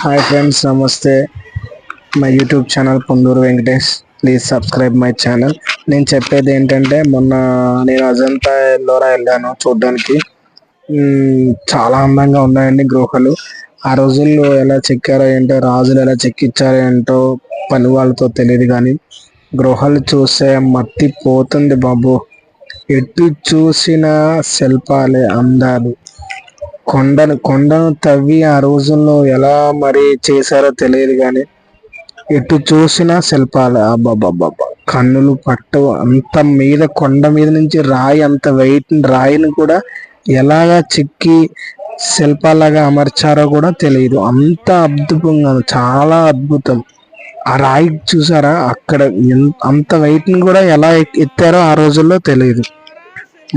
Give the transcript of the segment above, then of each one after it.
Hi friends, నమస్తే. My YouTube channel Ponduru Venkatesh. Please subscribe my channel. నేను చెప్పేది ఏంటంటే, మొన్న నేను అజంతా ఎల్లోరా వెళ్ళాను చూడడానికి. చాలా అందంగా ఉన్నాయండి గృహలు. ఆ రోజుల్లో ఎలా చెక్కారో ఏంటో, రాజులు ఎలా చెక్కిచ్చారో ఏంటో పని వాళ్ళతో తెలియదు, కానీ గృహాలు చూస్తే మట్టి పోతుంది బాబు. ఎటు చూసిన శిల్పాలే, అందాలు. కొండను తవ్వి ఆ రోజుల్లో ఎలా మరి చేశారో తెలియదు, కానీ ఎటు చూసినా శిల్పాలు. అబ్బాబ్బాబ్బా, కన్నులు పట్టు. అంత మీద కొండ మీద నుంచి రాయి, అంత వెయిట్ రాయిని కూడా ఎలాగా చెక్కి శిల్పాలాగా అమర్చారో కూడా తెలియదు. అంత అద్భుతంగా, చాలా అద్భుతం. ఆ రాయి చూసారా, అక్కడ అంత వెయిట్ ని కూడా ఎలా ఎత్తారో ఆ రోజుల్లో తెలియదు.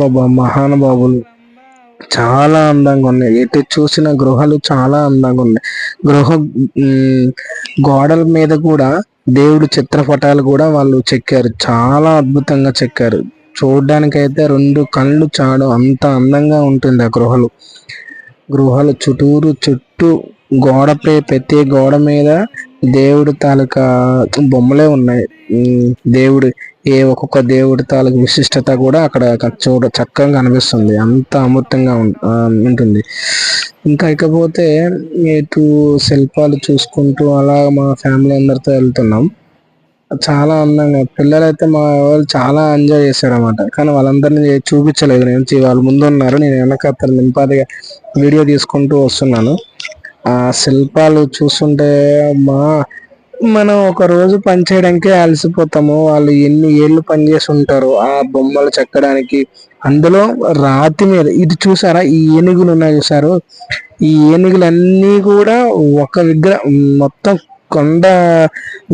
బాబా, మహానుభావులు. చాలా అందంగా ఉన్నాయి. ఎటు చూసిన గృహాలు చాలా అందంగా ఉన్నాయి. గృహ గోడల మీద కూడా దేవుడు చిత్రపటాలు కూడా వాళ్ళు చెక్కారు. చాలా అద్భుతంగా చెక్కారు. చూడడానికైతే రెండు కళ్ళు చాడు, అంత అందంగా ఉంటుంది ఆ గృహాలు చుట్టూ గోడపై ప్రతి గోడ మీద దేవుడి తాలూకా బొమ్మలే ఉన్నాయి. దేవుడు ఒక్కొక్క దేవుడి తాలూకు విశిష్టత కూడా అక్కడ చక్కగా కనిపిస్తుంది. అంత అమృతంగా ఉంటుంది. ఇంకా ఇకపోతే ఇటు శిల్పాలు చూసుకుంటూ అలా మా ఫ్యామిలీ అందరితో వెళ్తున్నాం. చాలా అందంగా, పిల్లలైతే మా వాళ్ళు చాలా ఎంజాయ్ చేశారు అన్నమాట. కానీ వాళ్ళందరినీ చూపించలేదు. వాళ్ళు ముందు ఉన్నారు, నేను వెనక నింపాదిగా వీడియో తీసుకుంటూ వస్తున్నాను. ఆ శిల్పాలు చూస్తుంటే మనం ఒక రోజు పని చేయడానికే అలసిపోతాము. వాళ్ళు ఎన్ని ఏళ్ళు పని చేసి ఉంటారు ఆ బొమ్మలు చెక్కడానికి. అందులో రాతి మీద ఇది చూసారా, ఈ ఏనుగులు ఉన్నాయి చూసారు, ఈ ఏనుగులన్నీ కూడా ఒక విగ్రహం మొత్తం కొండ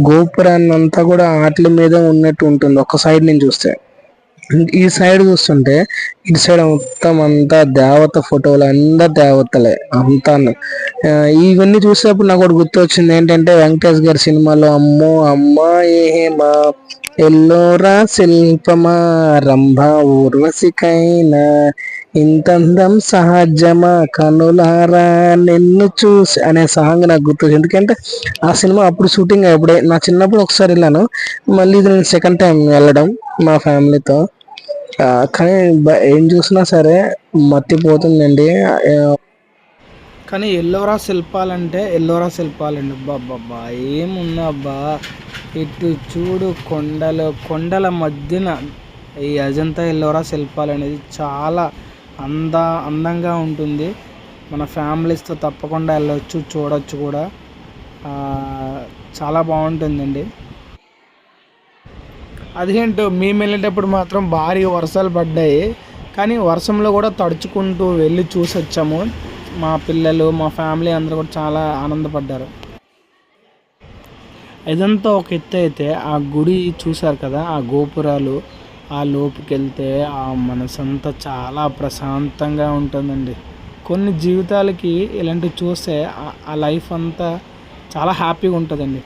గోపురాన్ని అంతా కూడా వాటి మీద ఉన్నట్టు ఉంటుంది ఒక సైడ్ నుంచి చూస్తే. ఈ సైడ్ చూస్తుంటే ఇటు సైడ్ మొత్తం అంతా దేవత ఫోటోలు, అందరు దేవతలే అంతా. ఇవన్నీ చూసేప్పుడు నాకు ఒకటి గుర్తొచ్చింది ఏంటంటే, వెంకటేష్ గారి సినిమాలో అమ్మో అమ్మా ఏమా ఎల్లోరా శిల్పమా రంభా ఊర్వశికైనా ఇంతందం సహజమా కనులారా నిన్ను చూసి అనే సాంగ్ నాకు గుర్తొచ్చింది. ఎందుకంటే ఆ సినిమా అప్పుడు షూటింగ్ అప్పుడే నా చిన్నప్పుడు ఒకసారి వెళ్ళాను. మళ్ళీ ఇది నేను సెకండ్ టైం వెళ్ళడం మా ఫ్యామిలీతో. కానీ ఏం చూసినా సరే మర్చిపోతుందండి. కానీ ఎల్లోరా శిల్పాలండి. అబ్బా ఏమున్నా అబ్బా, ఇటు చూడు కొండల మధ్యన ఈ అజంతా ఎల్లోరా శిల్పాలు అనేది చాలా అందంగా ఉంటుంది. మన ఫ్యామిలీస్తో తప్పకుండా వెళ్ళొచ్చు, చూడొచ్చు కూడా. చాలా బాగుంటుందండి. అదేంటో మేము వెళ్ళేటప్పుడు మాత్రం భారీ వర్షాలు పడ్డాయి, కానీ వర్షంలో కూడా తడుచుకుంటూ వెళ్ళి చూసి వచ్చాము. మా పిల్లలు, మా ఫ్యామిలీ అందరూ కూడా చాలా ఆనందపడ్డారు. ఇదంతా ఒక ఎత్తు అయితే, ఆ గుడి చూశారు కదా, ఆ గోపురాలు, ఆ లోపుకి వెళ్తే ఆ మనసంతా చాలా ప్రశాంతంగా ఉంటుందండి. కొన్ని జీవితాలకి ఇలాంటివి చూస్తే ఆ లైఫ్ అంతా చాలా హ్యాపీగా ఉంటుందండి.